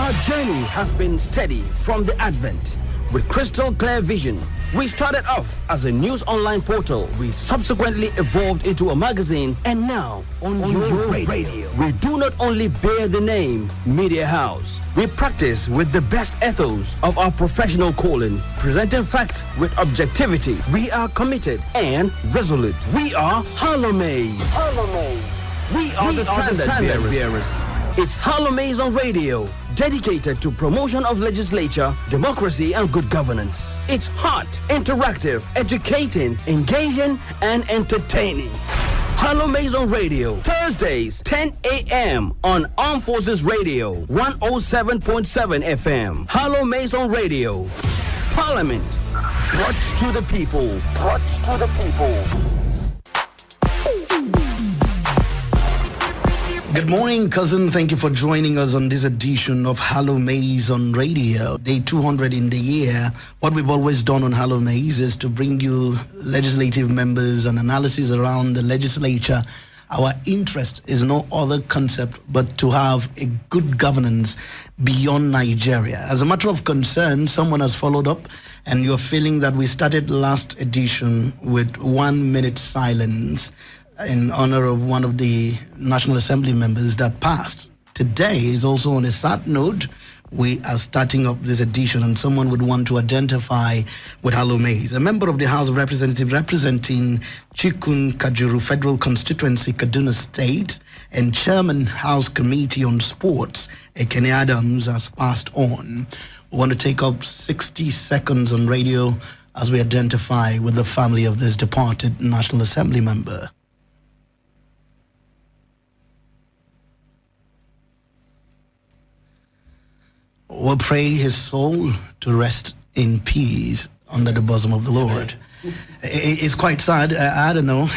Our journey has been steady from the advent. With crystal clear vision, we started off as a news online portal. We subsequently evolved into a magazine, and now on your radio. We do not only bear the name Media House. We practice with the best ethos of our professional calling, presenting facts with objectivity. We are committed and resolute. We are HallowMace. We are the standard bearers. It's HallowMace on radio, dedicated to promotion of legislature, democracy, and good governance. It's hot, interactive, educating, engaging, and entertaining. HallowMace on radio, Thursdays, 10 a.m. on Armed Forces Radio, 107.7 FM. HallowMace on radio. Parliament, brought to the people. Brought to the people. Good morning, cousin. Thank you for joining us on this edition of HallowMace on radio. Day 200 in the year. What we've always done on HallowMace is to bring you legislative members and analysis around the legislature. Our interest is no other concept but to have a good governance beyond Nigeria. As a matter of concern, someone has followed up, and you're feeling that we started last edition with 1 minute silence in honor of one of the National Assembly members that passed. Today is also on a sad note. We are starting up this edition, and someone would want to identify with HallowMace. A member of the House of Representatives representing Chikun Kajuru Federal Constituency, Kaduna State, and Chairman House Committee on Sports, Ekene Adams, has passed on. We want to take up 60 seconds on radio as we identify with the family of this departed National Assembly member. We'll pray his soul to rest in peace under the bosom of the Lord. It's quite sad. I don't know.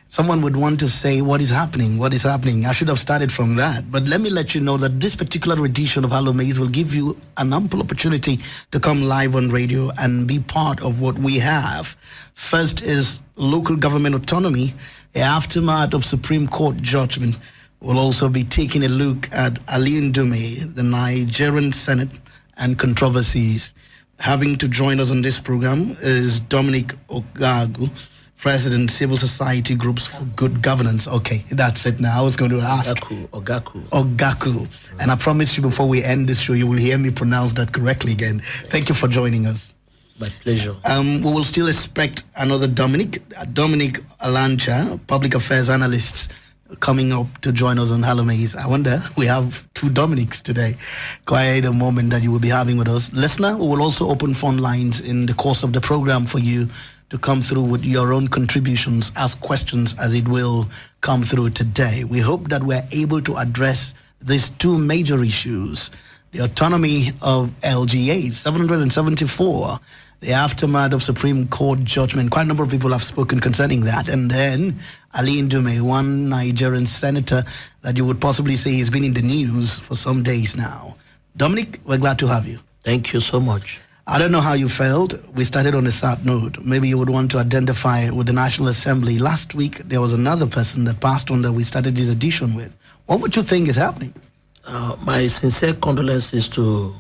Someone would want to say, what is happening? What is happening? I should have started from that. But let me let you know that this particular edition of HallowMace will give you an ample opportunity to come live on radio and be part of what we have. First is local government autonomy, the aftermath of Supreme Court judgment. We'll also be taking a look at Ali Ndume, the Nigerian Senate, and controversies. Having to join us on this program is Dominic Ogagu, President, Civil Society Groups for Good Governance. Okay, that's it now. I was going to ask. Ogaku. And I promise you before we end this show, you will hear me pronounce that correctly again. Thank you for joining us. My pleasure. We will still expect another Dominic Alancha, Public Affairs Analyst, coming up to join us on HallowMace. I wonder, we have two Dominics today. Quite a moment that you will be having with us. Listener, we will also open phone lines in the course of the program for you to come through with your own contributions, ask questions as it will come through today. We hope that we're able to address these two major issues: the autonomy of LGA 774, the aftermath of Supreme Court judgment. Quite a number of people have spoken concerning that. And then Ali Ndume, one Nigerian senator that you would possibly say has been in the news for some days now. Dominic, we're glad to have you. Thank you so much. I don't know how you felt. We started on a sad note. Maybe you would want to identify with the National Assembly. Last week, there was another person that passed on that we started this edition with. What would you think is happening? My sincere condolences to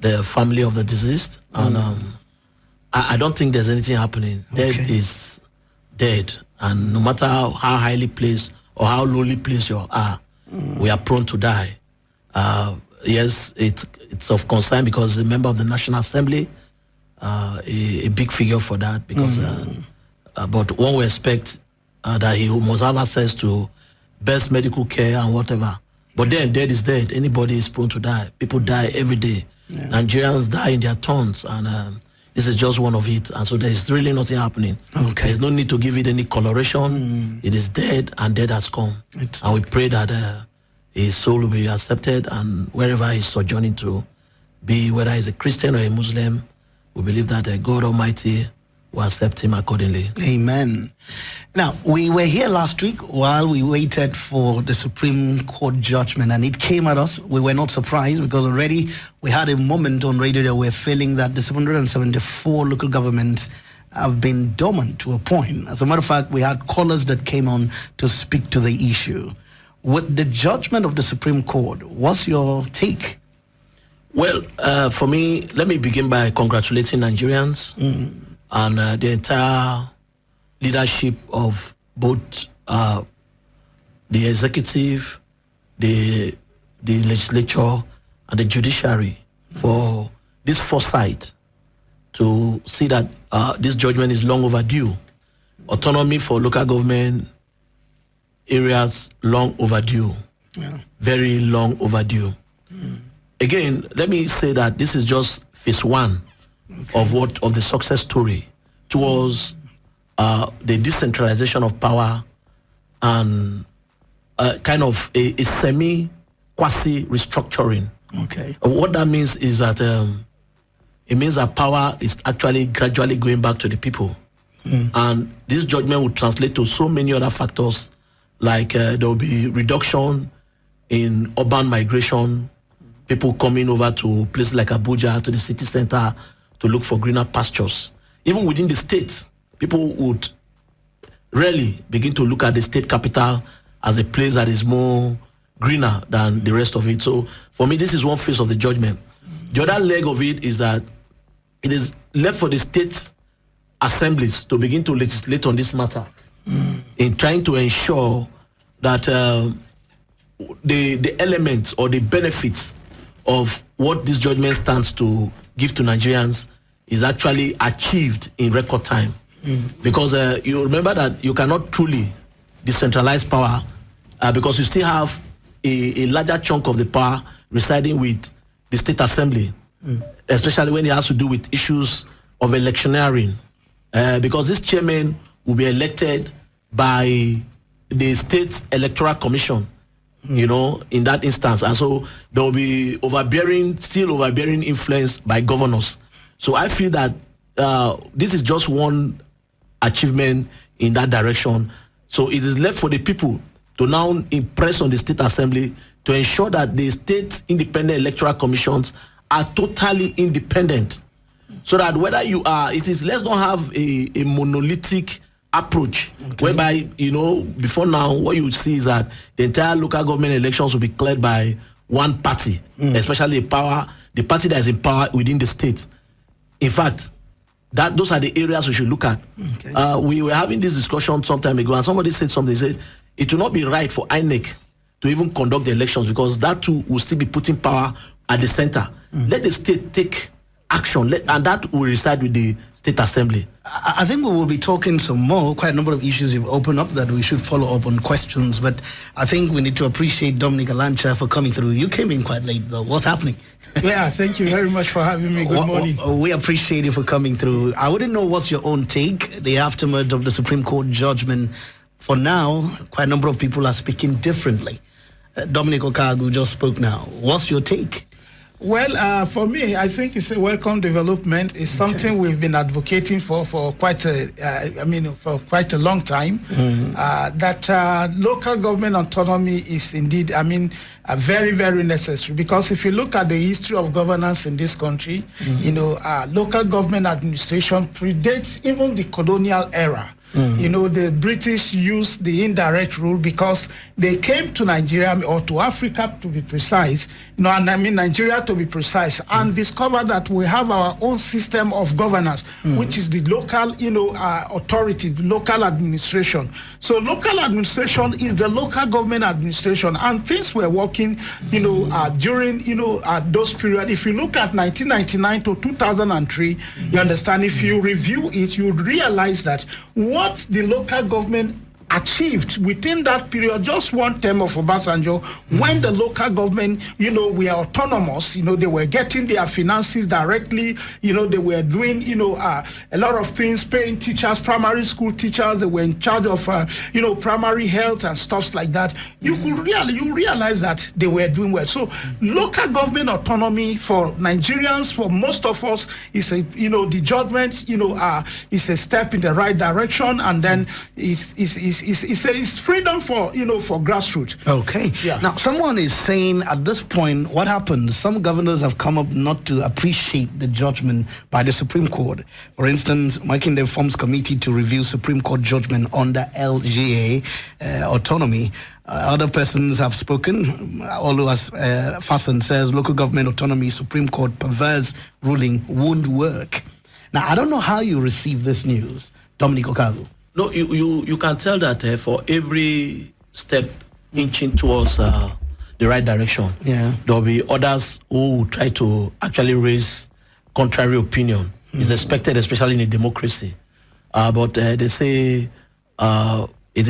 the family of the deceased. And I don't think there's anything happening. Okay. Dead is dead. And no matter how highly placed or how lowly placed you are, we are prone to die. Yes, it's of concern because the member of the National Assembly, a big figure for that. Because, but one will expect that he must have access to best medical care and whatever. But then dead is dead. Anybody is prone to die. People die every day. Yeah. Nigerians die in their turns, and this is just one of it. And so there is really nothing happening. Okay. There's no need to give it any coloration. It is dead, and dead has come. And we pray that his soul will be accepted, and wherever he's sojourning to be, whether he's a Christian or a Muslim, we believe that God Almighty will accept him accordingly. Amen. Now, we were here last week while we waited for the Supreme Court judgment, and it came at us. We were not surprised because already we had a moment on radio that we're feeling that the 774 local governments have been dormant to a point. As a matter of fact, we had callers that came on to speak to the issue. with the judgment of the Supreme Court, what's your take? Well, for me, let me begin by congratulating Nigerians and the entire leadership of both the executive, the legislature, and the judiciary for this foresight to see that this judgment is long overdue. Autonomy for local government areas, long overdue. Yeah. Very long overdue. Again, let me say that this is just phase one of the success story towards the decentralization of power and kind of a semi-quasi restructuring. Okay. What that means is that it means that power is actually gradually going back to the people. And this judgment will translate to so many other factors, like there will be reduction in urban migration, people coming over to places like Abuja, to the city center, to look for greener pastures. Even within the states, people would rarely begin to look at the state capital as a place that is more greener than the rest of it. So for me, this is one phase of the judgment. The other leg of it is that it is left for the state assemblies to begin to legislate on this matter in trying to ensure that the elements or the benefits of what this judgment stands to give to Nigerians is actually achieved in record time. Because you remember that you cannot truly decentralize power because you still have a larger chunk of the power residing with the state assembly, especially when it has to do with issues of electioneering. Because this chairman will be elected by the state electoral commission, you know, in that instance. And so there will be still overbearing influence by governors. So I feel that this is just one achievement in that direction. So it is left for the people to now impress on the state assembly to ensure that the state independent electoral commissions are totally independent. So that whether let's not have a monolithic approach, whereby, you know, before now, what you would see is that the entire local government elections will be cleared by one party, especially the party that is in power within the state. In fact, those are the areas we should look at. We were having this discussion some time ago, and somebody said something. They said it will not be right for INEC to even conduct the elections because that too will still be putting power at the center. Let the state take action, and that will reside with the state assembly. I think we will be talking some more, quite a number of issues you've opened up that we should follow up on questions, but I think we need to appreciate Dominic Alancha for coming through. You came in quite late though. What's happening? Yeah, thank you very much for having me. Good morning. We appreciate you for coming through. I wouldn't know what's your own take, the aftermath of the Supreme Court judgment. For now, quite a number of people are speaking differently. Dominic Okagu just spoke now. What's your take? Well, for me, I think it's a welcome development. It's something we've been advocating for quite a long time. That local government autonomy is indeed, very, very necessary. Because if you look at the history of governance in this country, local government administration predates even the colonial era. You know, the British used the indirect rule because they came to Nigeria, or to Africa to be precise, Nigeria to be precise, and discovered that we have our own system of governance, which is the local, authority, the local administration. So local administration is the local government administration, and things were working, during, those periods. If you look at 1999 to 2003, you understand, if you review it, you realize that what the local government achieved within that period, just one term of Obasanjo, when the local government, were autonomous, they were getting their finances directly, they were doing, a lot of things, paying teachers, primary school teachers, they were in charge of, primary health and stuff like that. You realize that they were doing well. So local government autonomy for Nigerians, for most of us, is the judgment, is a step in the right direction, and then is It's freedom for for grassroots. Okay. Yeah. Now, someone is saying at this point, what happened? Some governors have come up not to appreciate the judgment by the Supreme Court. For instance, Makinde forms committee to review Supreme Court judgment under LGA autonomy. Other persons have spoken. Oluwas Fasan says local government autonomy, Supreme Court perverse ruling won't work. Now, I don't know how you receive this news, Dominic Okagu. No, you can tell that for every step inching towards the right direction, there will be others who will try to actually raise contrary opinion. It's expected, especially in a democracy. But they say it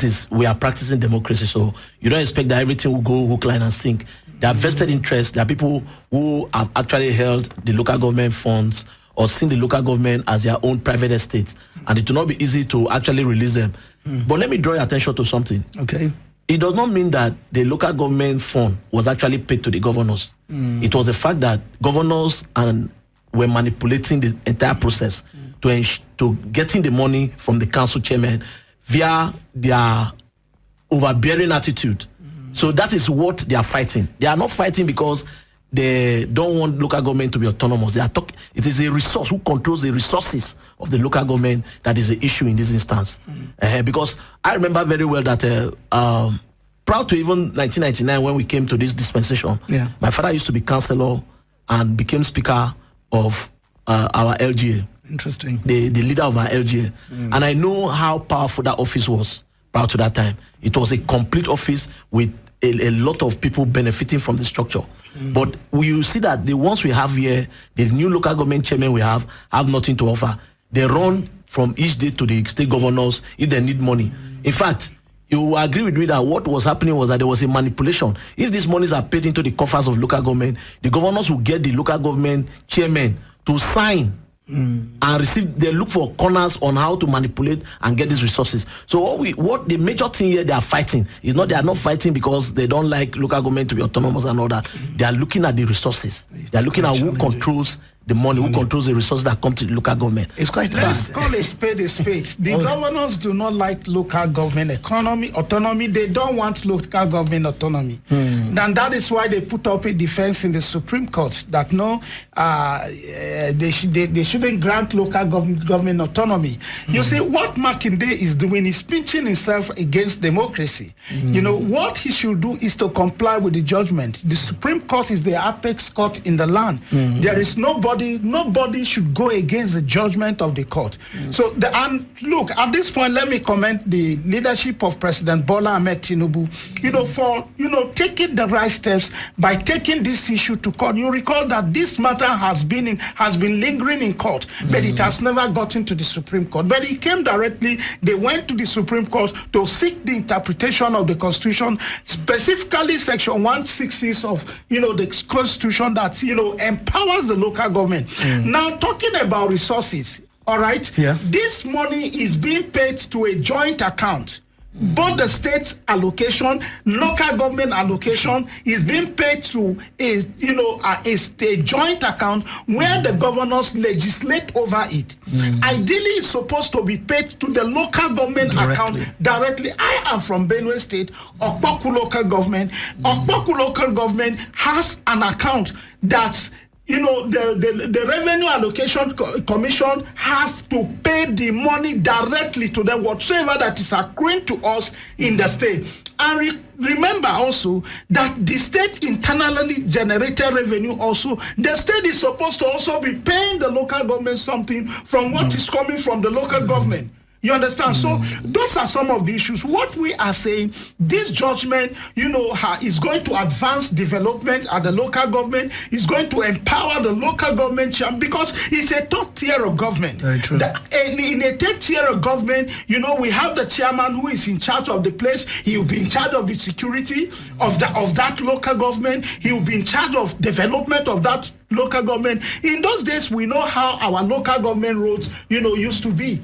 is we are practicing democracy, so you don't expect that everything will go hook, line, and sink. There are vested interests. There are people who have actually held the local government funds or seen the local government as their own private estate, and it will not be easy to actually release them. But let me draw your attention to something. Okay. It does not mean that the local government fund was actually paid to the governors. It was the fact that governors were manipulating the entire process to getting the money from the council chairman via their overbearing attitude. So that is what they are fighting. They are not fighting because they don't want local government to be autonomous. It is a resource who controls the resources of the local government that is the issue in this instance. Because I remember very well that prior to even 1999, when we came to this dispensation, my father used to be councillor and became speaker of our LGA. Interesting. The leader of our LGA. And I know how powerful that office was prior to that time. It was a complete office with a lot of people benefiting from the structure. But we see that the ones we have here, the new local government chairman we have nothing to offer. They run from each day to the state governors if they need money. In fact, you will agree with me that what was happening was that there was a manipulation. If these monies are paid into the coffers of local government, the governors will get the local government chairman to sign and receive. They look for corners on how to manipulate and get these resources. So what the major thing here they are fighting is they are not fighting because they don't like local government to be autonomous and all that. They are looking at the resources. They are looking at who controls the money, who controls the resources that come to the local government. It's quite Let's call a spade a spade. The governors do not like local government autonomy. They don't want local government autonomy. And that is why they put up a defense in the Supreme Court that no, they shouldn't grant local government autonomy. You see, what Makinde is doing is pinching himself against democracy. You know, what he should do is to comply with the judgment. The Supreme Court is the apex court in the land. There is nobody should go against the judgment of the court. So, and look, at this point, let me commend the leadership of President Bola Ahmed Tinubu, for, taking the right steps by taking this issue to court. You recall that this matter has been lingering in court, but it has never gotten to the Supreme Court. But it came directly, they went to the Supreme Court to seek the interpretation of the Constitution, specifically Section 166 of, the Constitution that, empowers the local government. Now, talking about resources, all right, this money is being paid to a joint account. Both the state's allocation, local government allocation is being paid to a joint account where the governors legislate over it. Ideally, it's supposed to be paid to the local government account directly. I am from Benue State, Okpoku local government. Okpoku local government has an account that's the Revenue Allocation Commission have to pay the money directly to them, whatsoever that is accruing to us in the state. And remember also that the state internally generated revenue also, the state is supposed to also be paying the local government something from what is coming from the local government. You understand? So those are some of the issues. What we are saying, this judgment, is going to advance development at the local government. Is going to empower the local government because it's a third tier of government. Very true. In a third tier of government, we have the chairman who is in charge of the place. He will be in charge of the security. of that local government. He will be in charge of development of that local government. In those days, we know how our local government roads, used to be.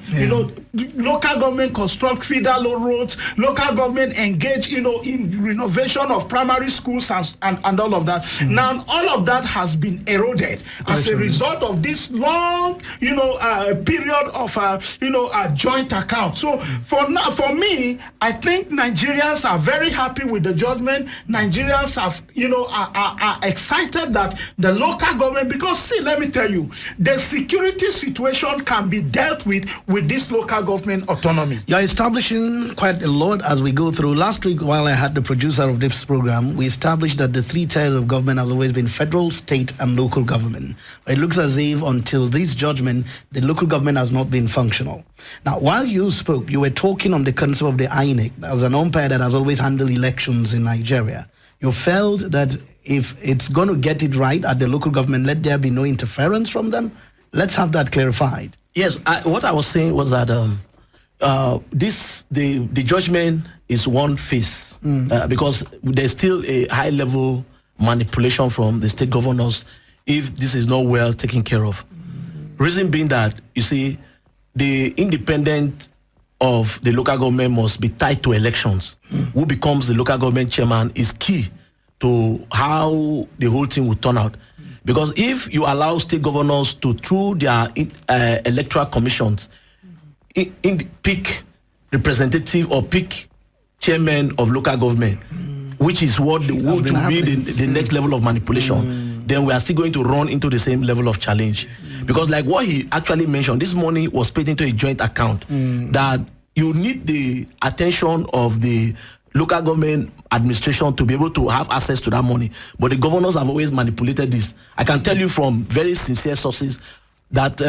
Local government construct feeder roads. Local government engage, in renovation of primary schools and all of that. Now, all of that has been eroded as a result of this long, period of, a joint account. So for me, I think Nigerians are very happy with the judgment. Nigerians are excited that the local government, because see, let me tell you, the security situation can be dealt with this local government autonomy. You're establishing quite a lot as we go through. Last week, while I had the producer of this program, we established that the three tiers of government has always been federal, state, and local government. It looks as if until this judgment, the local government has not been functional. Now, while you spoke, you were talking on the concept of the INEC as an umpire that has always handled elections in Nigeria. You felt that if it's going to get it right at the local government, let there be no interference from them. Let's have that clarified. Yes, what I was saying was that the judgment is one phase because there's still a high level manipulation from the state governors if this is not well taken care of. Reason being that, you see, the independent of the local government must be tied to elections. Who becomes the local government chairman is key to how the whole thing will turn out. Because if you allow state governors to, through their electoral commissions, pick representative or pick chairman of local government, which is what would be the next level of manipulation, then we are still going to run into the same level of challenge. Because like what he actually mentioned, this money was paid into a joint account that you need the attention of the local government administration to be able to have access to that money. But the governors have always manipulated this. I can tell you from very sincere sources that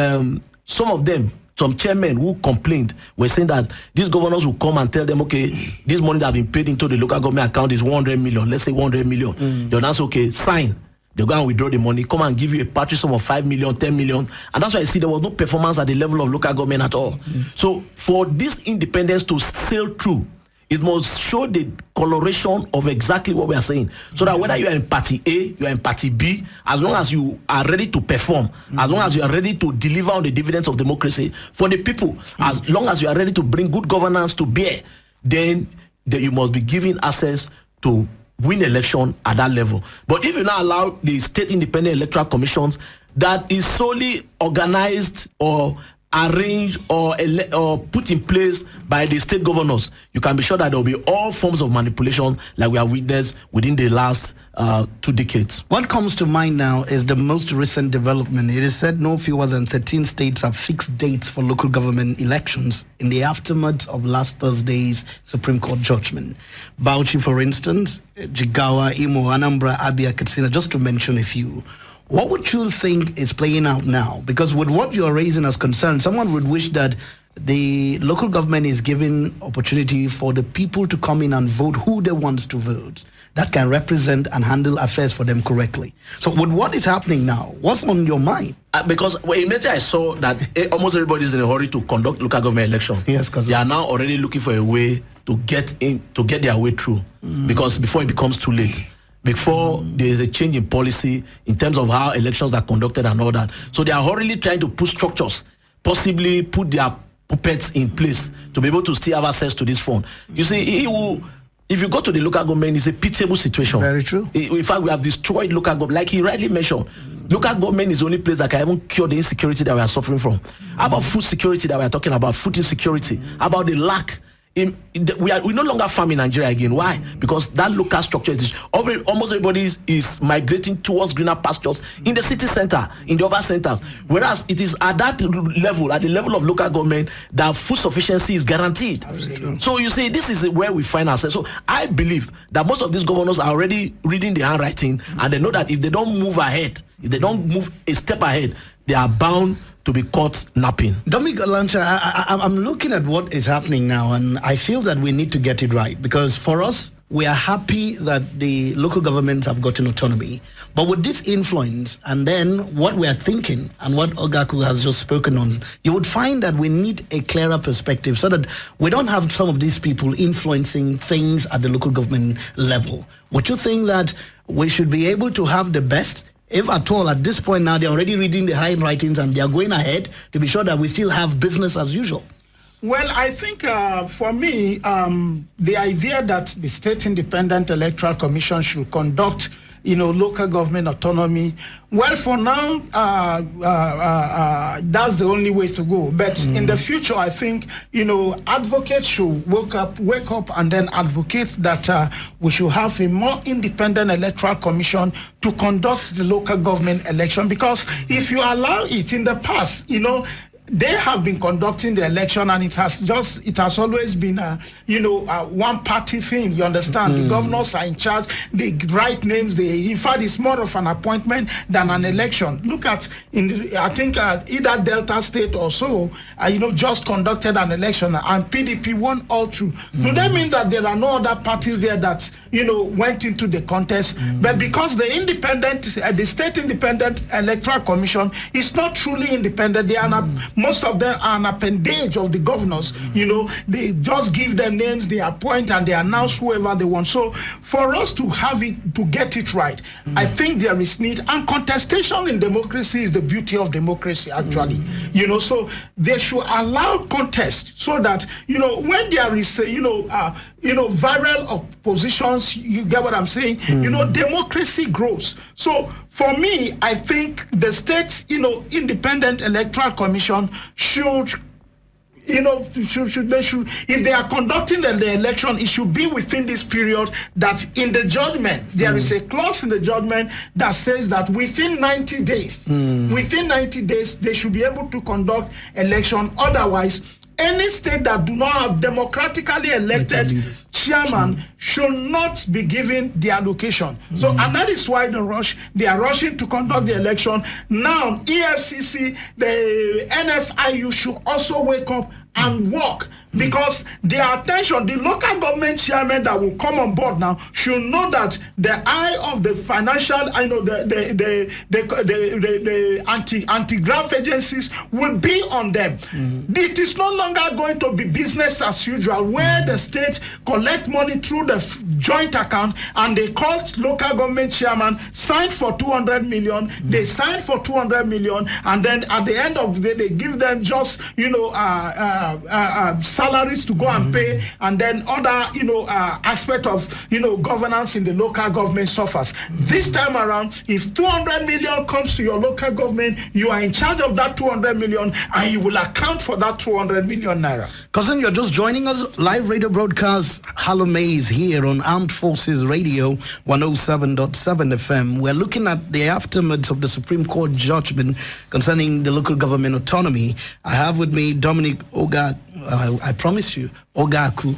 some of them, some chairmen who complained, were saying that these governors will come and tell them, okay, this money that has been paid into the local government account is 100 million. Let's say 100 million. They'll answer, okay, sign. They go and withdraw the money, come and give you a patch sum of 5 million, 10 million. And that's why I see there was no performance at the level of local government at all. So for this independence to sail through, it must show the coloration of exactly what we are saying. So that whether you are in party A, you are in party B, as long as you are ready to perform, as long as you are ready to deliver on the dividends of democracy for the people, as long as you are ready to bring good governance to bear, then you must be given access to win election at that level. But if you now allow the state independent electoral commissions that is solely organized or arranged or put in place by the state governors, you can be sure that there will be all forms of manipulation like we have witnessed within the last 2 decades. What comes to mind now is the most recent development. It is said no fewer than 13 states have fixed dates for local government elections in the aftermath of last Thursday's Supreme Court judgment. Bauchi, for instance, Jigawa, Imo, Anambra, Abia, Katsina, just to mention a few. What would you think is playing out now? Because with what you're raising as concern, someone would wish that the local government is giving opportunity for the people to come in and vote who they want to vote, that can represent and handle affairs for them correctly. So with what is happening now, what's on your mind? Because immediately I saw that almost everybody is in a hurry to conduct local government election. Yes, because they are now already looking for a way to get their way through, because before it becomes too late. Before there is a change in policy in terms of how elections are conducted and all that. So they are hurriedly trying to put structures, possibly put their puppets in place to be able to still have access to this fund. You see, if you go to the local government, it's a pitiable situation. Very true. In fact, we have destroyed local government. Like he rightly mentioned, local government is the only place that can even cure the insecurity that we are suffering from. How about food security that we are talking about, food insecurity? How about the lack? We no longer farm in Nigeria again. Why? Because that local structure is almost everybody is migrating towards greener pastures in the city center, in the urban centers. Whereas it is at that level, at the level of local government, that food sufficiency is guaranteed. Absolutely. So you see, this is where we find ourselves. So I believe that most of these governors are already reading the handwriting, and they know that if they don't move ahead, if they don't move a step ahead, they are bound to be caught napping. Dominic Lancha, I'm looking at what is happening now, and I feel that we need to get it right, because for us, we are happy that the local governments have gotten autonomy. But with this influence, and then what we are thinking, and what Ogaku has just spoken on, you would find that we need a clearer perspective so that we don't have some of these people influencing things at the local government level. would you think that we should be able to have the best? If at all, at this point now, they're already reading the handwritings and they're going ahead to be sure that we still have business as usual. Well, I think for me, the idea that the State Independent Electoral Commission should conduct, local government autonomy, well, for now, that's the only way to go. But in the future, I think, advocates should wake up and then advocate that we should have a more independent electoral commission to conduct the local government election. Because if you allow it in the past, they have been conducting the election, and it has always been one party thing. You understand? The governors are in charge. They write names. In fact, it's more of an appointment than an election. Look at I think either Delta State or so, just conducted an election, and PDP won all through. Do that mean that there are no other parties there that went into the contest? But because the State Independent Electoral Commission is not truly independent, they are not. Most of them are an appendage of the governors. They just give them names, they appoint, and they announce whoever they want. So for us to get it right, I think there is need. And contestation in democracy is the beauty of democracy, actually. So they should allow contest so that, when there is, viral oppositions, you get what I'm saying? Democracy grows. So for me, I think the State, Independent Electoral Commission should, if they are conducting the election, it should be within this period. That in the judgment, there is a clause in the judgment that says that within 90 days, they should be able to conduct election. Otherwise, any state that do not have democratically elected chairman should not be given the allocation. So, and that is why they are rushing to conduct the election. Now, EFCC, the NFIU should also wake up and work, because their attention, the local government chairman that will come on board now should know that the eye of the financial, the anti-graft agencies will be on them. It is no longer going to be business as usual, where the state collect money through the joint account, and they call local government chairman, sign for 200 million, they sign for 200 million, and then at the end of the day, they give them just, salaries to go and pay, and then other aspect of governance in the local government suffers. This time around, if 200 million comes to your local government, you are in charge of that 200 million, and you will account for that 200 million naira. Cousin, you're just joining us. Live radio broadcast HallowMace here on Armed Forces Radio 107.7 FM. We're looking at the aftermath of the Supreme Court judgment concerning the local government autonomy. I have with me Dominic I promise you, Ogaku.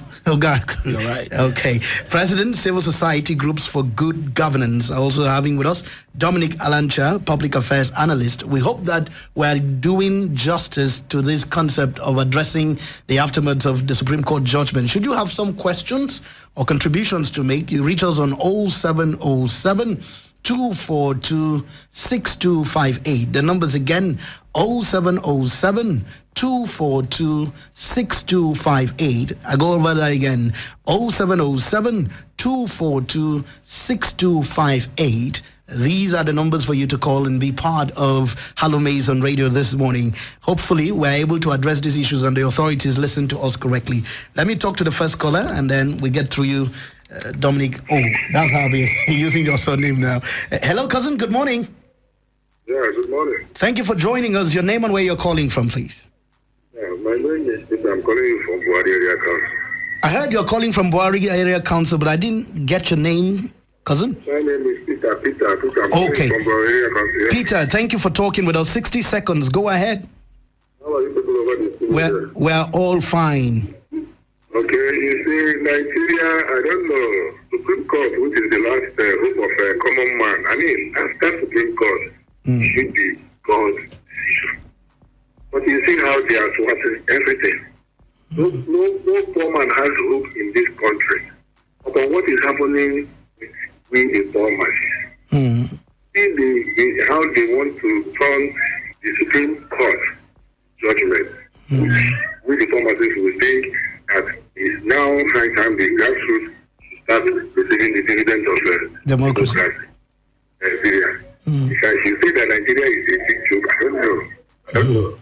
You're right. Okay. President, Civil Society Groups for Good Governance. Also having with us Dominic Alancha, Public Affairs Analyst. We hope that we're doing justice to this concept of addressing the aftermath of the Supreme Court judgment. Should you have some questions or contributions to make, you reach us on 0707 242 6258. The numbers again, 0707 242 6258. I go over that again, 0707 242 6258. These are the numbers for you to call and be part of HallowMace on radio this morning. Hopefully, we're able to address these issues and the authorities listen to us correctly. Let me talk to the first caller, and then we get through you, Dominic. Oh, that's how we're using your surname now. Hello, cousin. Good morning. Yeah, good morning. Thank you for joining us. Your name and where you're calling from, please. Yeah, my name is Peter. I'm calling you from Buhari Area Council. I heard you're calling from Buhari Area Council, but I didn't get your name, cousin. My name is Peter. I'm calling from Buhari Area Council. Yeah. Peter, thank you for talking with us. 60 seconds. Go ahead. How are you people over this? We're all fine. Okay, you see, Nigeria, I don't know, Supreme Court, which is the last hope of a common man. I mean, after Supreme Court, should be God's decision. But you see how they are thwarting everything. No poor man has hope in this country about what is happening with the poor masses. See how they want to turn the Supreme Court judgment, which the poor masses will think that it's now high time the grassroots start receiving the dividend of democracy. Nigeria. If I should say that Nigeria is a big joke, I don't know.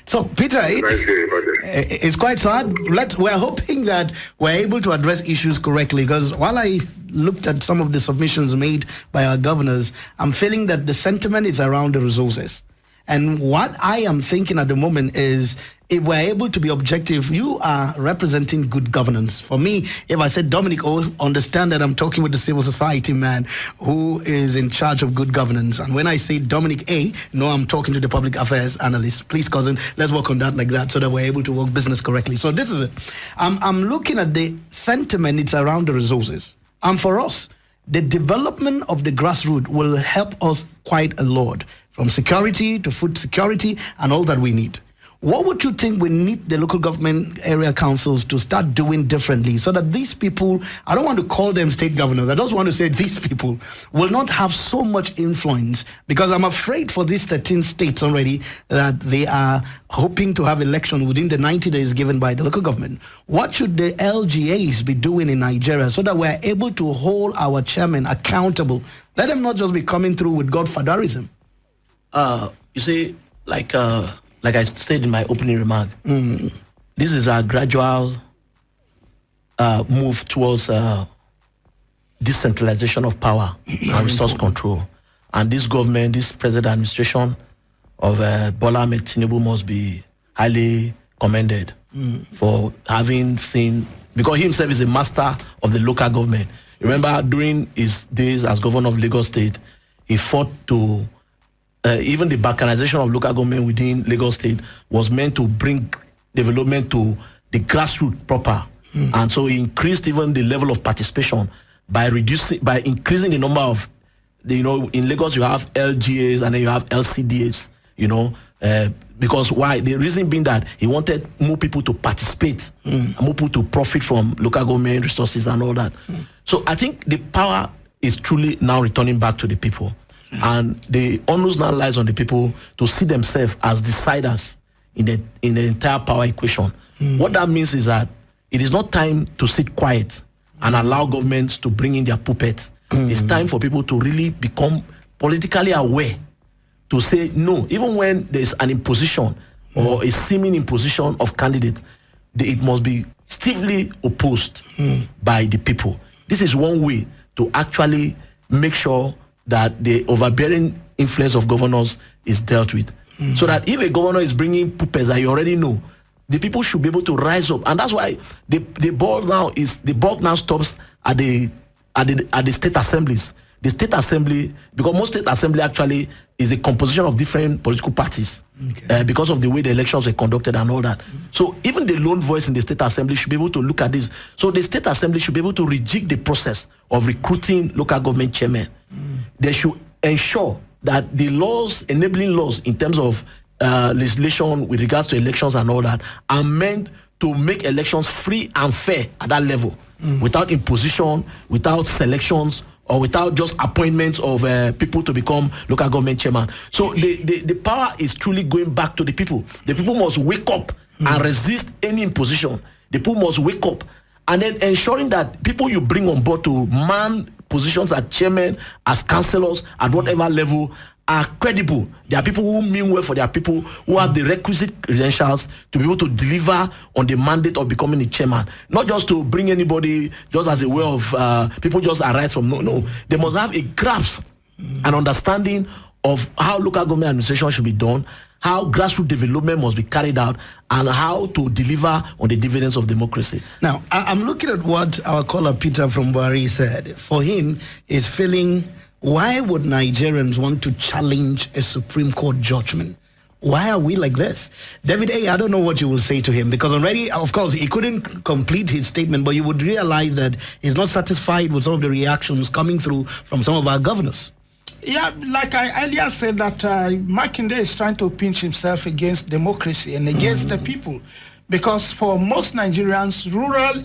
So, Peter, it's quite sad. We're hoping that we're able to address issues correctly, because while I looked at some of the submissions made by our governors, I'm feeling that the sentiment is around the resources. And what I am thinking at the moment is, if we're able to be objective, you are representing good governance. For me, if I said Dominic understand that I'm talking with the civil society man who is in charge of good governance. And when I say Dominic A, no, I'm talking to the public affairs analyst. Please, cousin, let's work on that like that so that we're able to work business correctly. So this is it. I'm looking at the sentiment, it's around the resources. And for us, the development of the grassroots will help us quite a lot, from security to food security and all that we need. What would you think we need the local government area councils to start doing differently so that these people, I don't want to call them state governors, I just want to say these people will not have so much influence, because I'm afraid for these 13 states already that they are hoping to have election within the 90 days given by the local government. What should the LGAs be doing in Nigeria so that we're able to hold our chairman accountable? Let them not just be coming through with godfatherism. You see, like I said in my opening remark, this is a gradual move towards decentralization of power and resource control. And this government, this present administration of Bola Ahmed Tinubu must be highly commended for having seen, because he himself is a master of the local government. Remember, during his days as governor of Lagos State, he fought to even the balkanization of local government within Lagos State was meant to bring development to the grassroots proper. And so he increased even the level of participation by increasing the number of, in Lagos you have LGAs and then you have LCDAs, because why? The reason being that he wanted more people to participate, and more people to profit from local government resources and all that. So I think the power is truly now returning back to the people. And the onus now lies on the people to see themselves as deciders in the entire power equation. What that means is that it is not time to sit quiet and allow governments to bring in their puppets. It's time for people to really become politically aware, to say no, even when there's an imposition or a seeming imposition of candidates, it must be stiffly opposed by the people. This is one way to actually make sure that the overbearing influence of governors is dealt with. So that if a governor is bringing puppets that you already know, the people should be able to rise up. And that's why the bulk now stops at the state assemblies. The state assembly, because most state assembly actually is a composition of different political parties, because of the way the elections were conducted and all that. So even the lone voice in the state assembly should be able to look at this. So the state assembly should be able to rejig the process of recruiting local government chairmen. They should ensure that the laws, enabling laws in terms of legislation with regards to elections and all that, are meant to make elections free and fair at that level, without imposition, without selections, or without just appointments of people to become local government chairman. So the power is truly going back to the people. The people must wake up and resist any imposition. The people must wake up, and then ensuring that people you bring on board to man positions as chairman, as councillors, at whatever level, are credible. There are people who mean well for their people, who have the requisite credentials to be able to deliver on the mandate of becoming a chairman. Not just to bring anybody just as a way of people just arise from no. They must have a grasp, an understanding of how local government administration should be done, how grassroots development must be carried out, and how to deliver on the dividends of democracy. Now, I'm looking at what our caller Peter from Buhari said. For him, is feeling, why would Nigerians want to challenge a Supreme Court judgment? Why are we like this? David A., I don't know what you will say to him, because already, of course, he couldn't complete his statement, but you would realize that he's not satisfied with some of the reactions coming through from some of our governors. Yeah, like I earlier said, that Makinde is trying to pinch himself against democracy and against the people. Because for most Nigerians, rural,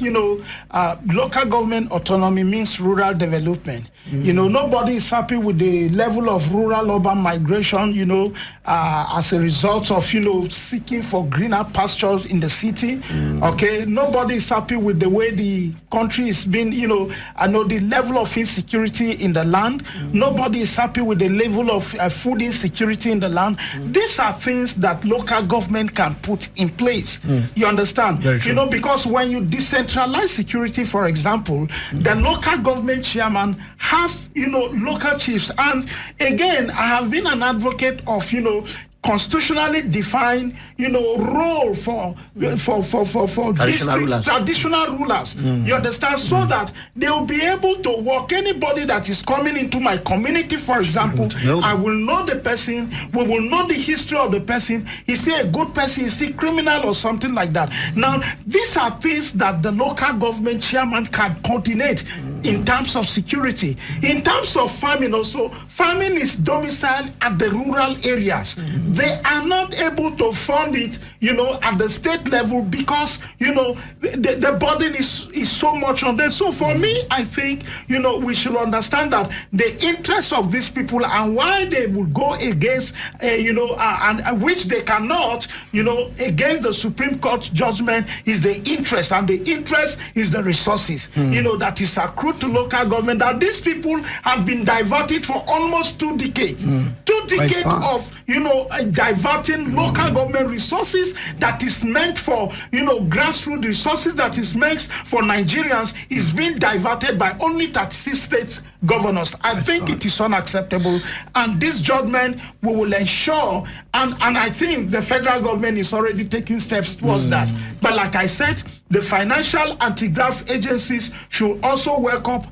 local government autonomy means rural development. You know, nobody is happy with the level of rural-urban migration, you know, as a result of, you know, seeking for greener pastures in the city. Okay, nobody is happy with the way the country is being, you know, I know the level of insecurity in the land. Nobody is happy with the level of food insecurity in the land. These are things that local government can put in place. You understand? You know, because when you decentralize security, for example, the local government chairman have, you know, local chiefs. And again, I have been an advocate of, you know, constitutionally defined, you know, role for traditional rulers. You understand? So that they will be able to work. Anybody that is coming into my community, for example, I will know the person. We will know the history of the person. Is he a good person? Is he criminal or something like that? Now, these are things that the local government chairman can coordinate in terms of security. In terms of farming also, farming is domiciled at the rural areas. They are not able to fund it, you know, at the state level because, you know, the burden is so much on them. So for me, I think, you know, we should understand that the interests of these people and why they will go against, you know, and which they cannot, you know, against the Supreme Court judgment is the interest, and the interest is the resources, you know, that is accrued to local government, that these people have been diverted for almost 2 decades. 2 decades of, you know, diverting local government resources that is meant for, you know, grassroots resources that is meant for Nigerians is being diverted by only 36 states governors. I think it is unacceptable, and this judgment we will ensure, and I think the federal government is already taking steps towards that. But like I said, the financial anti-graft agencies should also wake up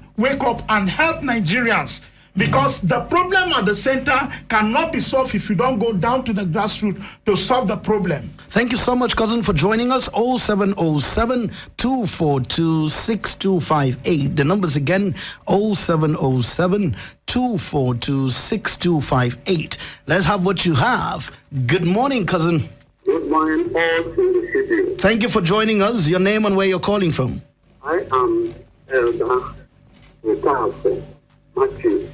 and help Nigerians. Because the problem at the center cannot be solved if you don't go down to the grassroots to solve the problem. Thank you so much, cousin, for joining us. 0707 242 6258. The numbers again, 0707 242 6258. Let's have what you have. Good morning, cousin. Good morning, all in the city. Thank you for joining us. Your name and where you're calling from? I am Elder Matthew.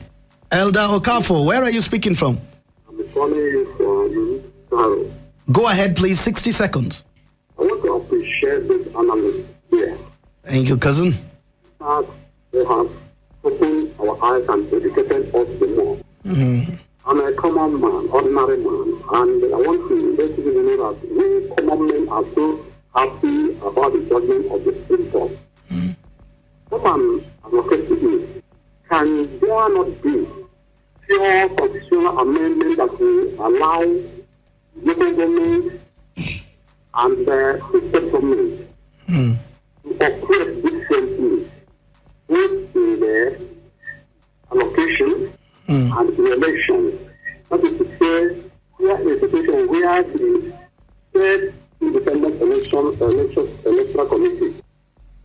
Elder Okafo, where are you speaking from? I'm calling you from Saro. Go ahead, please. 60 seconds. I want to appreciate this analyst here. Thank you, cousin. That they have opened our eyes and educated us the more. I'm a common man, ordinary man, and I want to let you know that we common men are so happy about the judgment of the Supreme Court. What I'm advocating is, can there not be pure constitutional amendment that will allow local government and the state government to operate differently, both in the allocation and in elections? That is to say, we are in a situation where the state independent electoral committee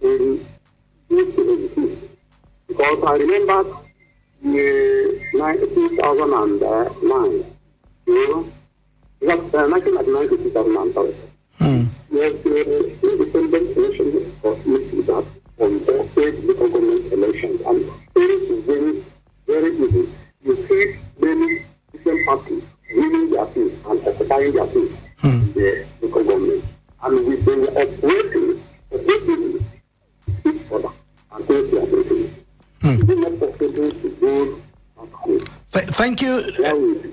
in 2018. Because I remember in 2009, you know, it was 1999 to 2003. Yes, the independent election committee that conducted local government elections, and things is very, very easy. You see many different parties winning their seats and occupying their seats in the local government. And we were operating effectively each other and things we are operating. Thank you,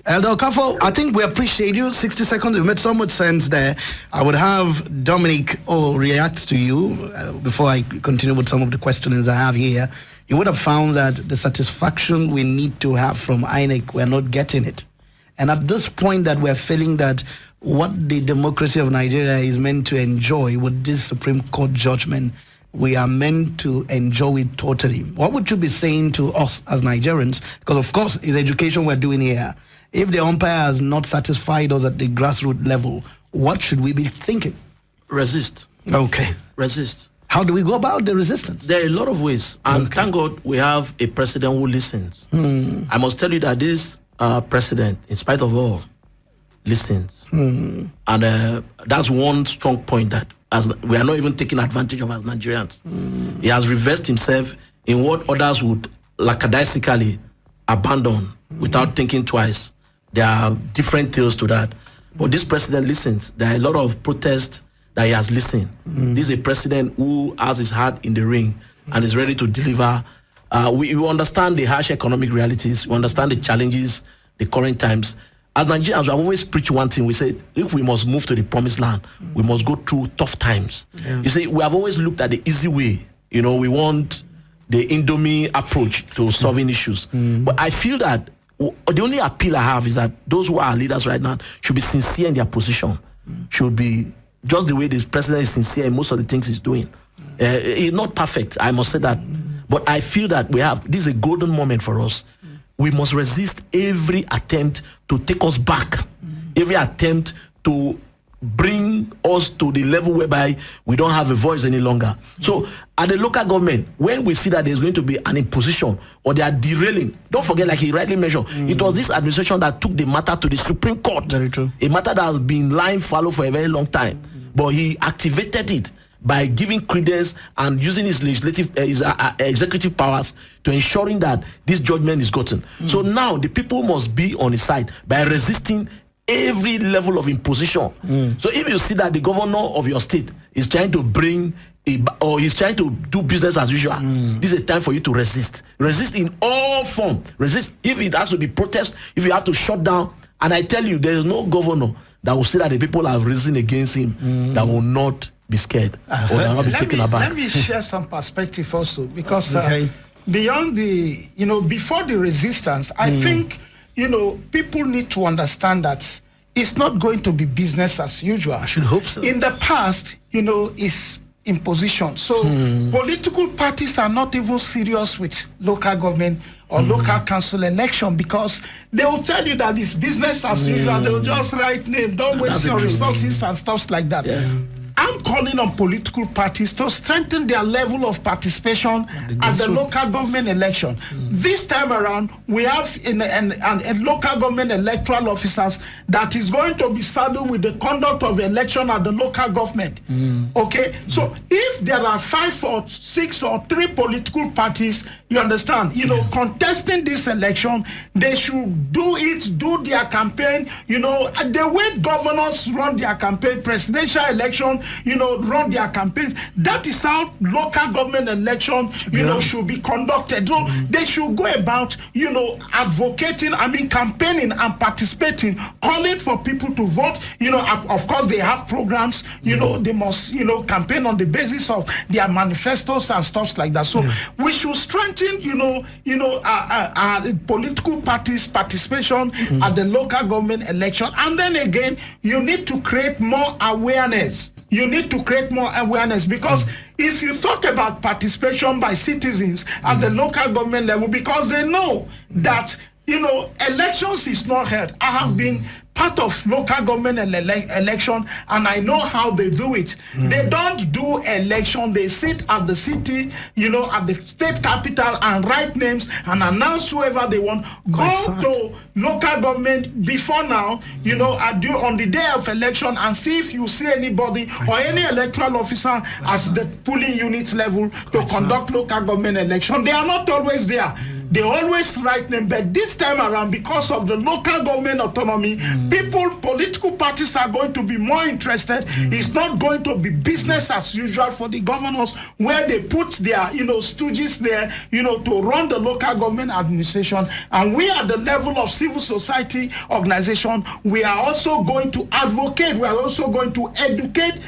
Elder Okafo. I think we appreciate you. 60 seconds, you made so much sense there. I would have Dominic react to you before I continue with some of the questions I have here. You would have found that the satisfaction we need to have from INEC, we're not getting it. And at this point that we're feeling that what the democracy of Nigeria is meant to enjoy with this Supreme Court judgment, we are meant to enjoy it totally. What would you be saying to us as Nigerians? Because, of course, it's education we're doing here. If the umpire has not satisfied us at the grassroots level, what should we be thinking? Resist. Okay. Resist. How do we go about the resistance? There are a lot of ways. And thank God we have a president who listens. I must tell you that this president, in spite of all, listens. And that's one strong point that as we are not even taking advantage of as Nigerians. He has reversed himself in what others would lackadaisically abandoned without thinking twice. There are different tales to that. But this president listens. There are a lot of protests that he has listened. This is a president who has his heart in the ring and is ready to deliver. We understand the harsh economic realities. We understand the challenges, the current times. As Nigerians, we have always preached one thing. We said, if we must move to the promised land, we must go through tough times. You see, we have always looked at the easy way. You know, we want the Indomie approach to solving issues. But I feel that the only appeal I have is that those who are leaders right now should be sincere in their position. Should be just the way this president is sincere in most of the things he's doing. He's not perfect, I must say that. But I feel that this is a golden moment for us. We must resist every attempt to take us back, every attempt to bring us to the level whereby we don't have a voice any longer. So at the local government, when we see that there's going to be an imposition or they are derailing, don't forget, like he rightly mentioned, it was this administration that took the matter to the Supreme Court. Very true. A matter that has been lying fallow for a very long time. But he activated it by giving credence and using his executive powers to ensuring that this judgment is gotten. So now the people must be on his side by resisting every level of imposition. So if you see that the governor of your state is trying to or he's trying to do business as usual, this is a time for you to resist. Resist in all forms. Resist if it has to be protest, if you have to shut down. And I tell you, there is no governor that will say that the people have risen against him that will not be scared or will not be taken aback. Let me share some perspective also, because beyond the, before the resistance, I think, people need to understand that it's not going to be business as usual. I should hope so. In the past, it's imposition. So political parties are not even serious with local government or local council election, because they will tell you that it's business as usual. They will just write name, don't waste your resources and stuff like that. I'm calling on political parties to strengthen their level of participation at the local government election. This time around, we have a local government electoral officers that is going to be saddled with the conduct of the election at the local government. Okay? So if there are 5 or 6 or 3 political parties, you understand, contesting this election, they should do their campaign, the way governors run their campaign, presidential election, run their campaigns. That is how local government election, should be conducted. So they should go about, advocating, campaigning and participating, calling for people to vote. Of course, they have programs, they must, campaign on the basis of their manifestos and stuff like that. So we should strengthen, political parties' participation at the local government election. And then again, you need to create more awareness. You need to create more awareness, because if you talk about participation by citizens at the local government level, because they know that, elections is not held. I have been part of local government election, and I know how they do it. They don't do election. They sit at the city, at the state capital, and write names and announce whoever they want. Go to local government before now, on the day of election, and see if you see anybody or any electoral officer at the polling unit level to conduct local government election. They are not always there. They always write them, but this time around, because of the local government autonomy, political parties are going to be more interested. It's not going to be business as usual for the governors, where they put their, stooges there, to run the local government administration. And we at the level of civil society organization, we are also going to advocate. We are also going to educate,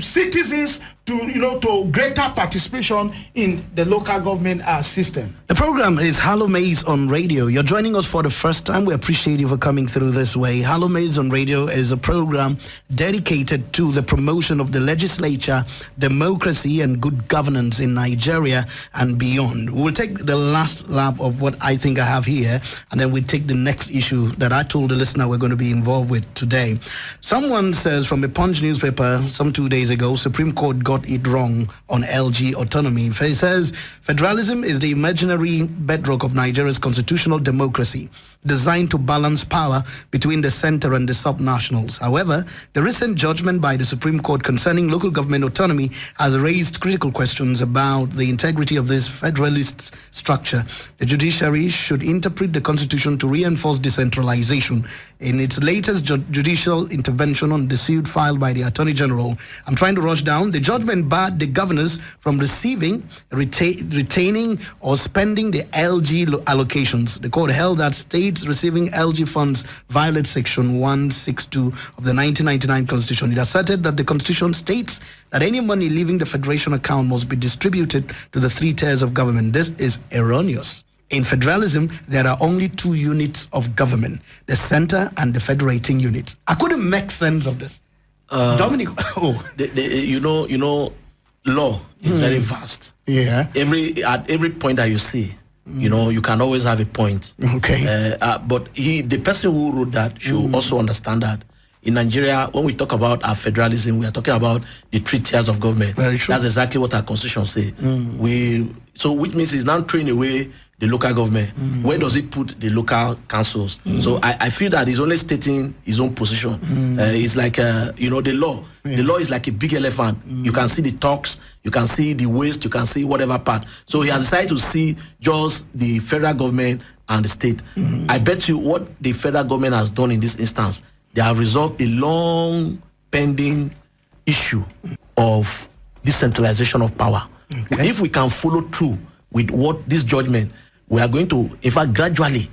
citizens to greater participation in the local government system. The program is HallowMace on Radio. You're joining us for the first time. We appreciate you for coming through this way. HallowMace on Radio is a program dedicated to the promotion of the legislature, democracy, and good governance in Nigeria and beyond. We'll take the last lap of what I think I have here, and then we'll take the next issue that I told the listener we're going to be involved with today. Someone says from a Punch newspaper some 2 days ago, Supreme Court got it wrong on LG autonomy. He says, federalism is the imaginary bedrock of Nigeria's constitutional democracy, designed to balance power between the center and the subnationals. However, the recent judgment by the Supreme Court concerning local government autonomy has raised critical questions about the integrity of this federalist structure. The judiciary should interpret the Constitution to reinforce decentralization. In its latest judicial intervention on the suit filed by the Attorney General, I'm trying to rush down, the judgment barred the governors from receiving, retaining, or spending the LG allocations. The court held that states receiving LG funds violate Section 162 of the 1999 Constitution. It asserted that the Constitution states that any money leaving the Federation account must be distributed to the 3 tiers of government. This is erroneous. In federalism, there are only 2 units of government, the center and the federating units. I couldn't make sense of this. Dominic, law is very vast. Yeah. At every point that you see, you can always have a point. Okay. But the person who wrote that should also understand that in Nigeria, when we talk about our federalism, we are talking about the 3 tiers of government. Very true. That's exactly what our constitution says. Which means it's now throwing away the local government. Where does it put the local councils? So I feel that he's only stating his own position. It's like, the law. Yeah. The law is like a big elephant. You can see the talks, you can see the waste, you can see whatever part. So he has decided to see just the federal government and the state. I bet you what the federal government has done in this instance, they have resolved a long pending issue of decentralization of power. Okay. If we can follow through with what this judgment, we are going to, in fact, gradually,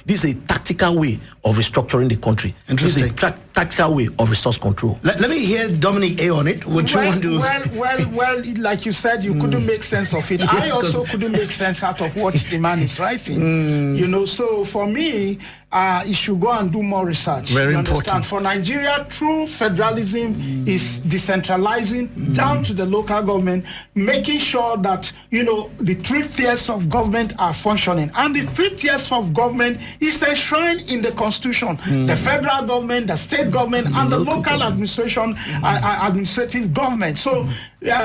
this is a tactical way of restructuring the country. This is a tactical way of resource control. Let me hear Dominic A on it. Well, like you said, you couldn't make sense of it. I also couldn't make sense out of what the man is writing. So for me, he should go and do more research. Very important. For Nigeria, true federalism is decentralizing down to the local government, making sure that, the 3 tiers of government are functioning. And the 3 tiers of government is enshrined in the Constitution. The federal government, the state government, and the local administration, administrative government. So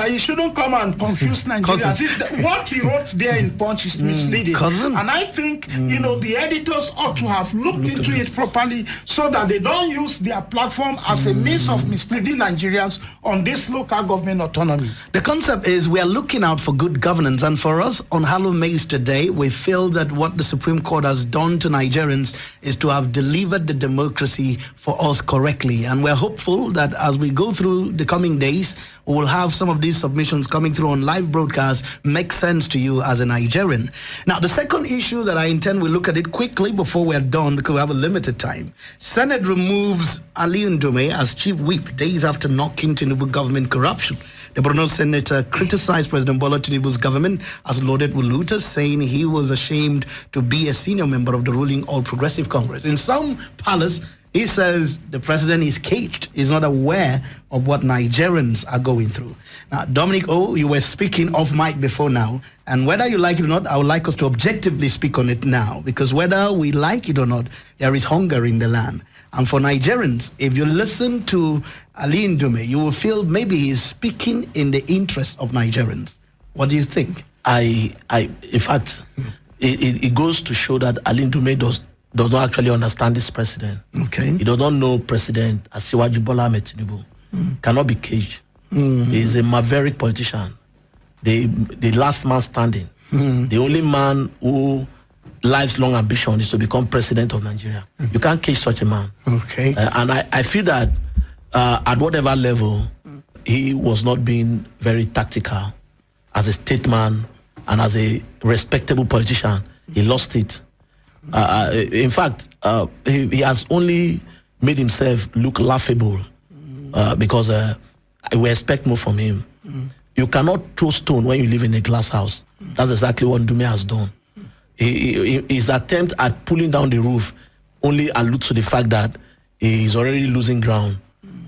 he shouldn't come and confuse Nigerians. What he wrote there in Punch is misleading. And I think, the editors ought to have looked into it properly so that they don't use their platform as a means of misleading Nigerians on this local government autonomy. The concept is we are looking out for good governance, and for us on HallowMace today, we feel that what the Supreme Court has done to Nigerians is to have delivered the democracy for us correctly, and we're hopeful that as we go through the coming days, we will have some of these submissions coming through on live broadcast make sense to you as a Nigerian. Now, the second issue that I intend we look at it quickly before we're done because we have a limited time. Senate removes Ali Ndume as chief whip days after knocking Tinubu government corruption. The Borno senator criticized President Bola Tinubu's government as loaded with looters, saying he was ashamed to be a senior member of the ruling All Progressive Congress. In some palace, he says the president is caged. He's not aware of what Nigerians are going through. Now, Dominic O, you were speaking off mic before now, and whether you like it or not, I would like us to objectively speak on it now, because whether we like it or not, there is hunger in the land. And for Nigerians, if you listen to Ali Ndume, you will feel maybe he's speaking in the interest of Nigerians. What do you think? In fact, it goes to show that Ali Ndume does not actually understand this president. Okay. He does not know President Asiwaju Bola Ahmed Tinubu. Cannot be caged. He is a maverick politician. The last man standing. The only man who life's long ambition is to become president of Nigeria. You can't cage such a man. Okay. And I feel that at whatever level, he was not being very tactical as a statesman and as a respectable politician. He lost it. In fact, he has only made himself look laughable because we expect more from him. You cannot throw stone when you live in a glass house. That's exactly what Ndume has done. His attempt at pulling down the roof only alludes to the fact that he is already losing ground.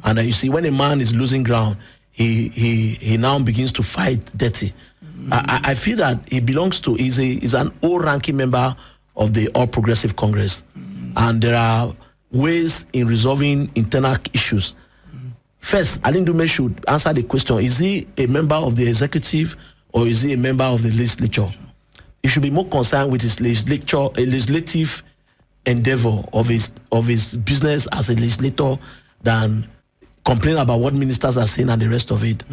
And you see, when a man is losing ground, he now begins to fight dirty. I feel that he belongs to, he's an old-ranking member of the All Progressive Congress. And there are ways in resolving internal issues. first, Aline Dume should answer the question: is he a member of the executive or is he a member of the legislature? He should be more concerned with his legislative endeavor of his business as a legislator than complain about what ministers are saying and the rest of it.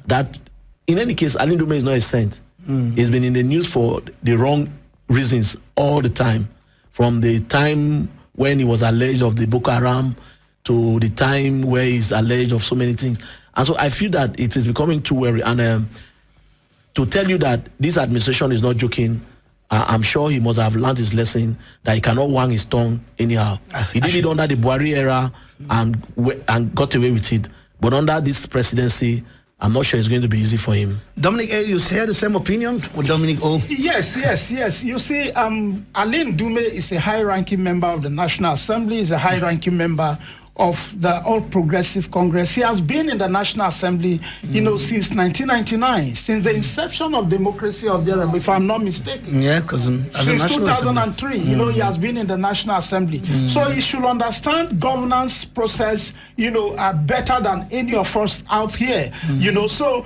That, in any case, Aline Dume is not a saint. He's been in the news for the wrong reasons all the time, from the time when he was alleged of the Boko Haram to the time where he's alleged of so many things. And so I feel that it is becoming too wary. And to tell you that this administration is not joking, I'm sure he must have learned his lesson that he cannot wang his tongue anyhow. He did it under the Buhari era and got away with it. But under this presidency, I'm not sure it's going to be easy for him. Dominic, you share the same opinion with Dominic O? Yes. You see, Aline Dume is a high-ranking member of the National Assembly, is a high-ranking member of the All Progressive Congress. He has been in the National Assembly, since 1999, since the inception of democracy of the if I'm not mistaken. Yeah, because since 2003, he has been in the National Assembly. So he should understand governance process, better than any of us out here. So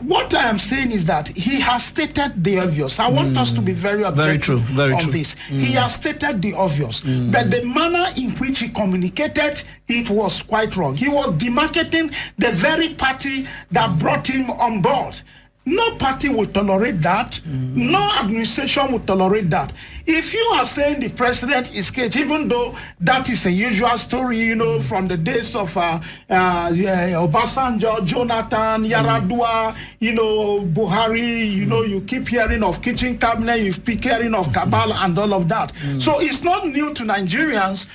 what I am saying is that he has stated the obvious. I want us to be very objective on this. He has stated the obvious, but the manner in which he communicated it was quite wrong. He was demarketing the very party that brought him on board. No party will tolerate that. No administration will tolerate that. If you are saying the president is caged, even though that is a usual story, from the days of Obasanjo, Jonathan, Yaradua, Buhari, you keep hearing of kitchen cabinet, you keep hearing of cabal and all of that. So it's not new to Nigerians,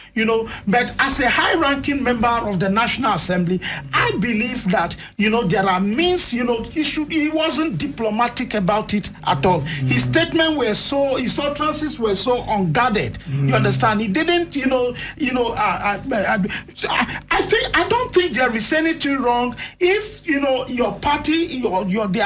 but as a high-ranking member of the National Assembly, I believe that, there are means, he wasn't diplomatic about it at all. His statements were his utterances were so unguarded. You understand? He didn't, I don't think there is anything wrong if your party, the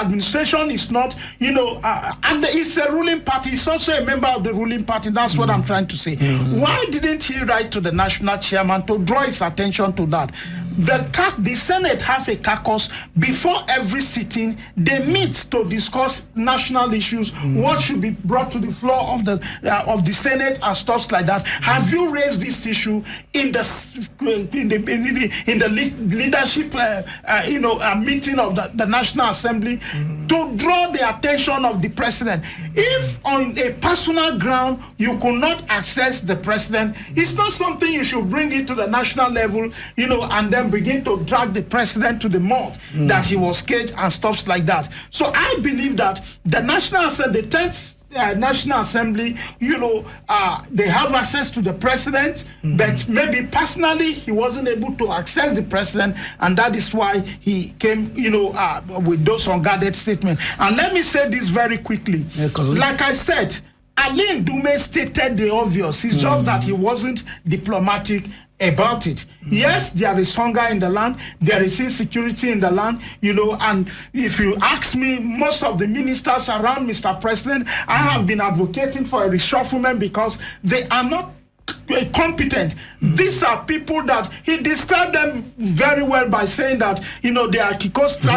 administration is not, and it's a ruling party. It's also a member of the ruling party. That's what I'm trying to say. Why didn't he write to the national chairman to draw his attention to that? The Senate have a caucus before every sitting. They meet to discuss national issues, what should be brought to the floor of the Senate and stuff like that. Have you raised this issue in the leadership meeting of the National Assembly to draw the attention of the president? If on a personal ground you could not access the president, it's not something you should bring it to the national level, and then begin to drag the president to the mud that he was caged and stuff like that. So I believe that the National Assembly, the 10th National Assembly, they have access to the president, but maybe personally he wasn't able to access the president, and that is why he came, with those unguarded statements. And let me say this very quickly. Like I said, Aline Dume stated the obvious. It's just that he wasn't diplomatic about it. Yes, there is hunger in the land, there is insecurity in the land, and if you ask me, most of the ministers around Mr. President, I have been advocating for a reshufflement because they are not competent. These are people that he described them very well by saying that they are kleptocrats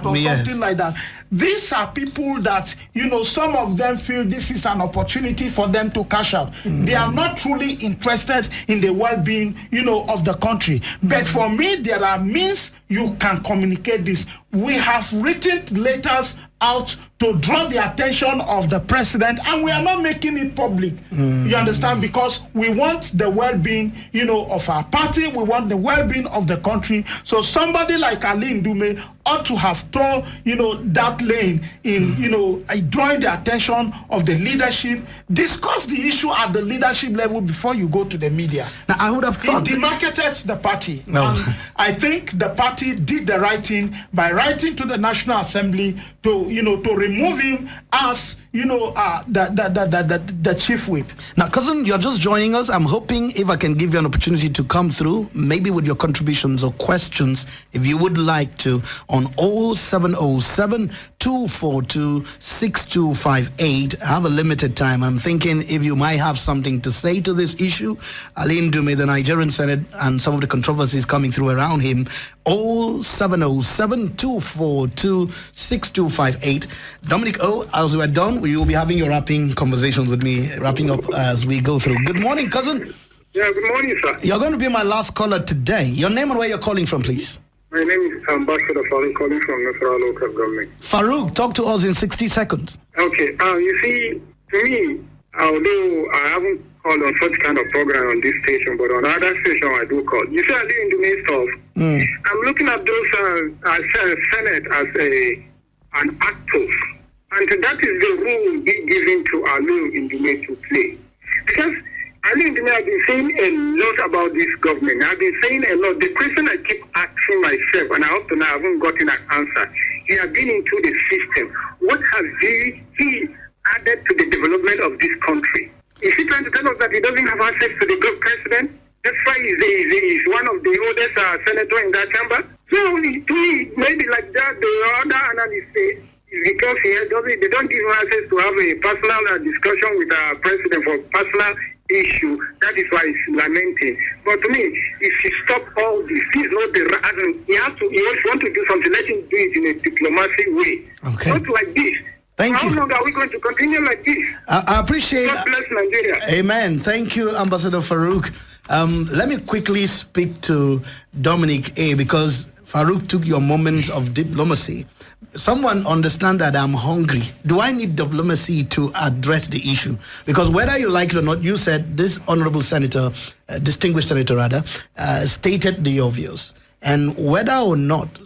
or something like that. These are people that some of them feel this is an opportunity for them to cash out. They are not truly interested in the well-being of the country. But for me, there are means you can communicate this. We have written letters out to draw the attention of the president, and we are not making it public. You understand? Because we want the well-being, of our party. We want the well-being of the country. So somebody like Aline Dume ought to have told, that lane in, drawing the attention of the leadership. Discuss the issue at the leadership level before you go to the media. Now, I would have thought he demarketed the party. No. And I think the party did the right thing by writing to the National Assembly to remove him as the chief whip. Now, cousin, you're just joining us. I'm hoping if I can give you an opportunity to come through, maybe with your contributions or questions, if you would like to, on 0707 242 6258. I have a limited time. I'm thinking if you might have something to say to this issue, Aline Dume, the Nigerian Senate, and some of the controversies coming through around him, 0707 242 6258. Dominic O, as we're done, you will be having your wrapping conversations with me, wrapping up as we go through. Good morning, cousin. Yeah, good morning, sir. You're going to be my last caller today. Your name and where you're calling from, please. My name is Ambassador Farouk, calling from Nasarawa local government. Farouk, talk to us in 60 seconds. Okay, you see, to me, although I haven't called on such kind of program on this station, but on other station I do call. You see, I live in the midst of. I'm looking at those Senate as an actor. And that is the role being given to Ali Indume to play. Because Ali Indume has been saying a lot about this government. I've been saying a lot. The question I keep asking myself, and I hope to now I haven't gotten an answer. He has been into the system. What has he added to the development of this country? Is he trying to tell us that he doesn't have access to the good president? That's why he's one of the oldest senator in that chamber. So to me, maybe like that, the other analysts say, because they don't give him access to have a personal discussion with our president for personal issue. That is why he's lamenting. But to me, if he stop all this, he's not the right. He wants to do something. Let him do it in a diplomatic way. Okay. Not like this. Thank you. How long are we going to continue like this? I appreciate. God bless Nigeria. Amen. Thank you, Ambassador Farouk. Let me quickly speak to Dominic A, because Farouk took your moments of diplomacy. Someone understand that I'm hungry. Do I need diplomacy to address the issue? Because whether you like it or not, you said this honorable senator, distinguished senator rather, stated the obvious. And whether or not,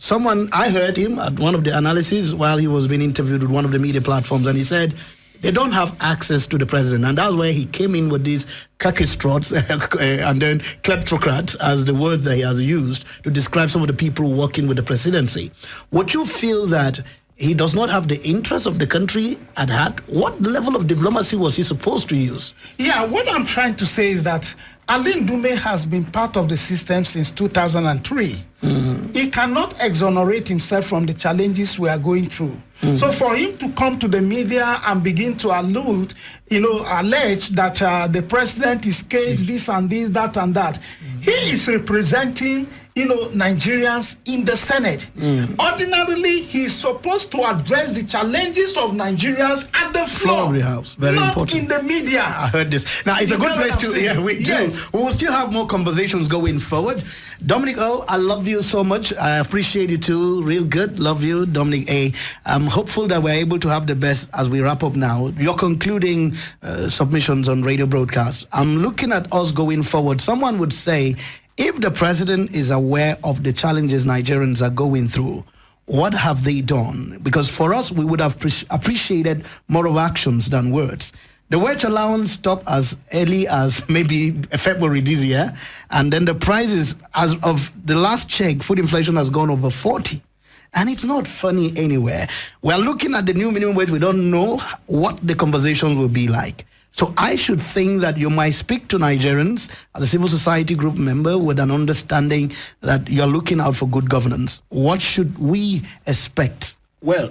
I heard him at one of the analyses while he was being interviewed with one of the media platforms, and he said they don't have access to the president. And that's where he came in with these kakistrots and then kleptocrats as the words that he has used to describe some of the people working with the presidency. Would you feel that he does not have the interest of the country at heart? What level of diplomacy was he supposed to use? Yeah, what I'm trying to say is that Alain Dume has been part of the system since 2003. He cannot exonerate himself from the challenges we are going through. So for him to come to the media and begin to allege that the president is caged, this and this, that and that, he is representing Nigerians in the Senate. Ordinarily, he's supposed to address the challenges of Nigerians at the floor of the house. Very not important. In the media. I heard this. Now, it's a good place to. Yeah, we do. We will still have more conversations going forward. Dominic O, I love you so much. I appreciate you too. Real good. Love you, Dominic A. I'm hopeful that we're able to have the best as we wrap up now. Your concluding submissions on radio broadcasts. I'm looking at us going forward. Someone would say, if the president is aware of the challenges Nigerians are going through, what have they done? Because for us, we would have appreciated more of actions than words. The wage allowance stopped as early as maybe February this year, and then the prices, as of the last check, food inflation has gone over 40. And it's not funny anywhere. We're looking at the new minimum wage. We don't know what the conversations will be like. So I should think that you might speak to Nigerians as a civil society group member with an understanding that you're looking out for good governance. What should we expect? Well,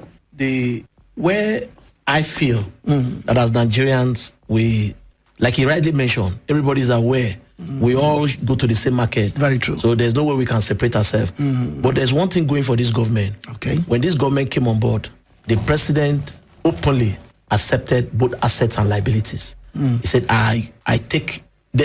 where I feel that as Nigerians, we, like he rightly mentioned, everybody's aware. We all go to the same market. Very true. So there's no way we can separate ourselves. But there's one thing going for this government. Okay. When this government came on board, the president openly accepted both assets and liabilities. He said, I take,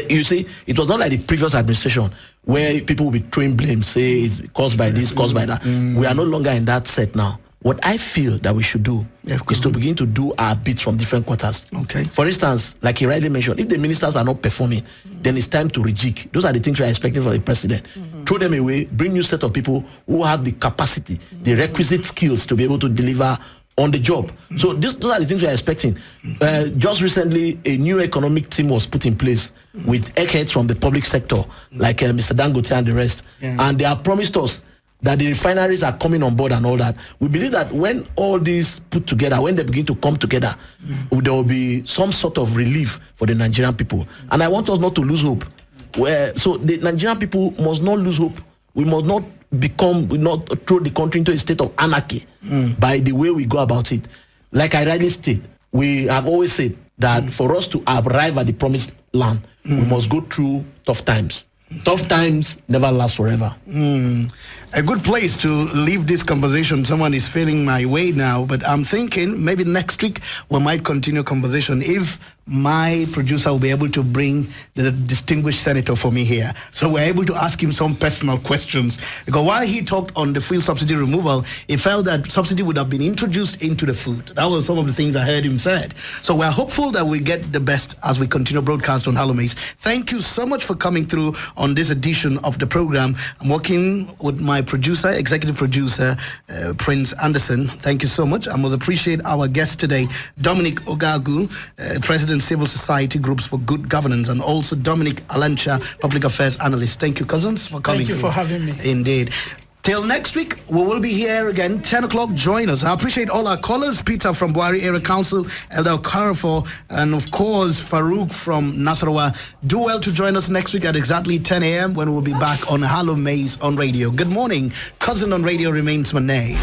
you see, it was not like the previous administration where people will be throwing blame, say it's caused by this, caused by that. We are no longer in that set now. What I feel that we should do is to begin to do our bits from different quarters. Okay. For instance, like he rightly mentioned, if the ministers are not performing, then it's time to rejig. Those are the things we are expecting from the president. Throw them away, bring new set of people who have the capacity, the requisite skills to be able to deliver on the job. So those are the things we are expecting. Just recently, a new economic team was put in place with eggheads from the public sector, like Mr. Dangote and the rest. And they have promised us that the refineries are coming on board and all that. We believe that when all these put together, when they begin to come together, there will be some sort of relief for the Nigerian people. And I want us not to lose hope. So the Nigerian people must not lose hope. We must not throw the country into a state of anarchy by the way we go about it. Like I rightly state, we have always said that for us to arrive at the promised land, we must go through tough times. Tough times never last forever. A good place to leave this conversation. Someone is feeling my way now, but I'm thinking maybe next week we might continue conversation if my producer will be able to bring the distinguished senator for me here. So we're able to ask him some personal questions. Because while he talked on the fuel subsidy removal, he felt that subsidy would have been introduced into the food. That was some of the things I heard him said. So we're hopeful that we get the best as we continue broadcast on HallowMace. Thank you so much for coming through on this edition of the program. I'm working with my producer, executive producer, Prince Anderson. Thank you so much. I must appreciate our guest today, Dominic Ogagu, President Civil Society Groups for Good Governance, and also Dominic Alancha, Public Affairs Analyst. Thank you, cousins, for coming. Thank you for having me. Indeed. Till next week, we will be here again, 10 o'clock. Join us. I appreciate all our callers. Peter from Buhari Area Council, Elder Carrefour, and of course, Farouk from Nasarawa. Do well to join us next week at exactly 10 a.m. when we'll be back on HallowMace on radio. Good morning. Cousin on radio remains my name.